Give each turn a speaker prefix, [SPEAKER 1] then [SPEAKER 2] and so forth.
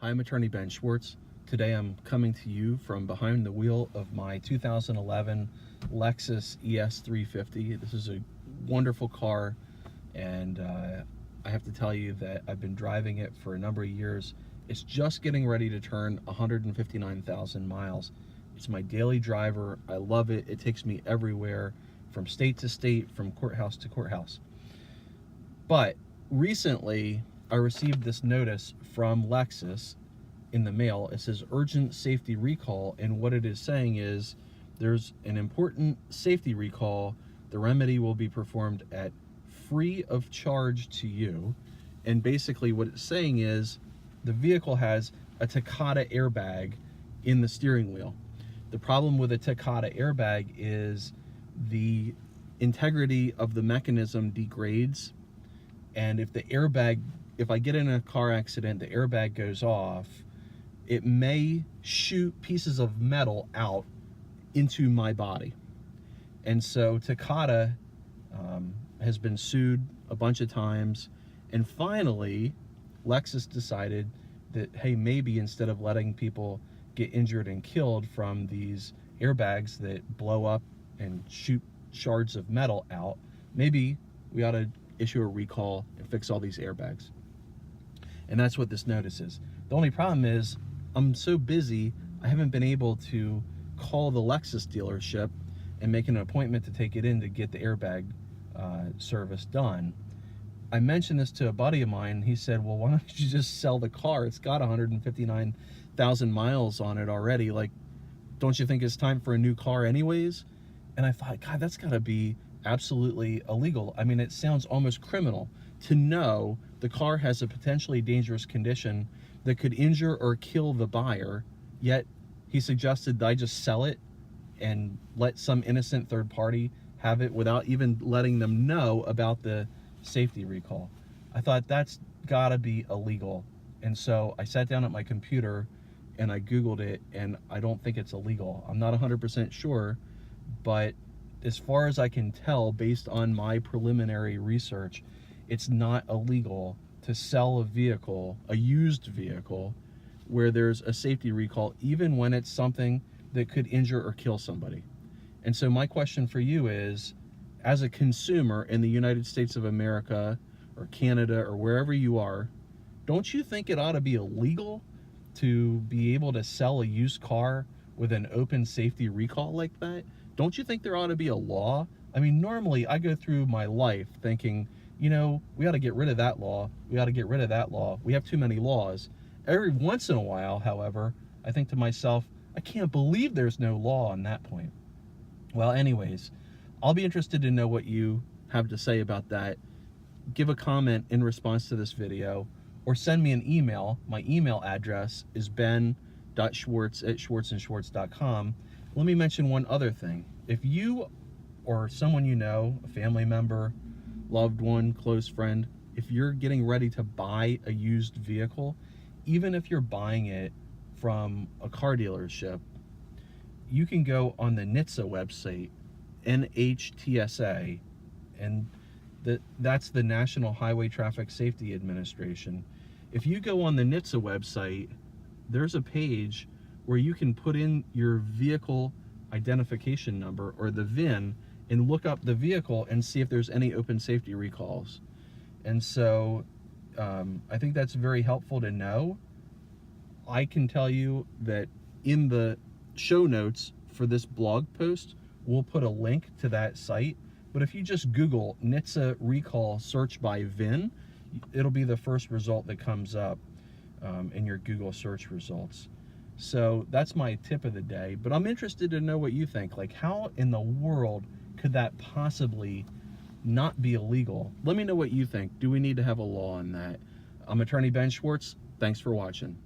[SPEAKER 1] Hi, I'm Attorney Ben Schwartz. Today I'm coming to you from behind the wheel of my 2011 Lexus ES350. This is a wonderful car, and I have to tell you that I've been driving it for a number of years. It's just getting ready to turn 159,000 miles. It's my daily driver. I love it. It takes me everywhere, from state to state, from courthouse to courthouse. But recently, I received this notice from Lexus in the mail. It says urgent safety recall, and what it is saying is there's an important safety recall. The remedy will be performed at free of charge to you. And basically what it's saying is the vehicle has a Takata Air Bag in the steering wheel. The problem with a Takata Air Bag is the integrity of the mechanism degrades, and if the airbag, if I get in a car accident, the airbag goes off, it may shoot pieces of metal out into my body. And so Takata has been sued a bunch of times, and finally Lexus decided that, hey, maybe instead of letting people get injured and killed from these airbags that blow up and shoot shards of metal out, maybe we ought to issue a recall and fix all these airbags. And that's what this notice is. The only problem is I'm so busy, I haven't been able to call the Lexus dealership and make an appointment to take it in to get the airbag service done. I mentioned this to a buddy of mine. He said, well, why don't you just sell the car? It's got 159,000 miles on it already. Like, don't you think it's time for a new car anyways? And I thought, God, that's gotta be absolutely illegal. I mean, it sounds almost criminal to know the car has a potentially dangerous condition that could injure or kill the buyer, yet he suggested that I just sell it and let some innocent third party have it without even letting them know about the safety recall. I thought that's gotta be illegal. And so I sat down at my computer and I Googled it, and I don't think it's illegal. I'm not 100% sure, but as far as I can tell, based on my preliminary research, it's not illegal to sell a vehicle, a used vehicle, where there's a safety recall, even when it's something that could injure or kill somebody. And so my question for you is, as a consumer in the United States of America or Canada or wherever you are, don't you think it ought to be illegal to be able to sell a used car with an open safety recall like that? Don't you think there ought to be a law? I mean, normally I go through my life thinking, you know, we ought to get rid of that law. We ought to get rid of that law. We have too many laws. Every once in a while, however, I think to myself, I can't believe there's no law on that point. Well, anyways, I'll be interested to know what you have to say about that. Give a comment in response to this video, or send me an email. My email address is ben.schwartz@schwartzandschwartz.com. Let me mention one other thing. If you or someone you know, a family member, loved one, close friend, if you're getting ready to buy a used vehicle, even if you're buying it from a car dealership, you can go on the NHTSA website, NHTSA, and that's the National Highway Traffic Safety Administration. If you go on the NHTSA website, there's a page where you can put in your vehicle identification number, or the VIN, and look up the vehicle and see if there's any open safety recalls. And so I think that's very helpful to know. I can tell you that in the show notes for this blog post, we'll put a link to that site. But if you just Google NHTSA recall search by VIN, it'll be the first result that comes up in your Google search results. So that's my tip of the day, but I'm interested to know what you think. Like, how in the world could that possibly not be illegal? Let me know what you think. Do we need to have a law on that? I'm Attorney Ben Schwartz. Thanks for watching.